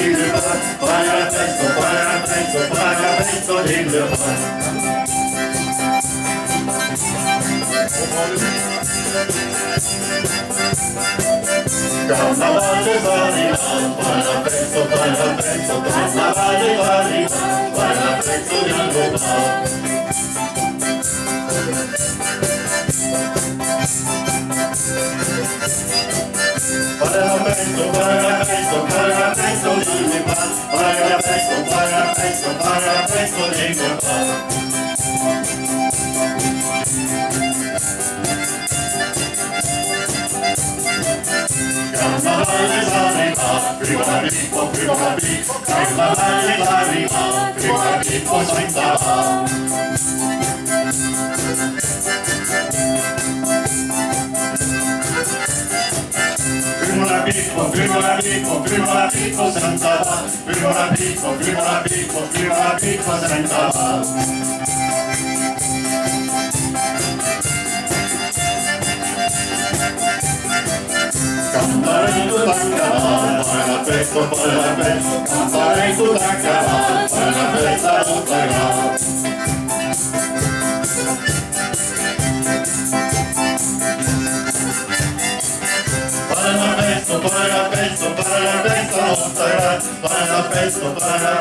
Jigglypuff, Jigglypuff, Jigglypuff. Carnaval de Barilan, parapetto, Carnaval de Barilan, parapetto di Angopal. Parapetto di Angopal, parapetto di Angopal. Carnavale d'arriva, prima Pippo, Carnavale d'arriva, prima Pippo senza va. Prima Pippo senza va, prima Pippo senza va. Cantarei tudo a cavar, parapetto, cantarei tudo a cavar, parapetto do Pairal. Parapetto do Pairal, parapetto do Pairal, parapetto do Pairal.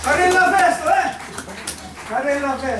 Carella festa, Carella festa.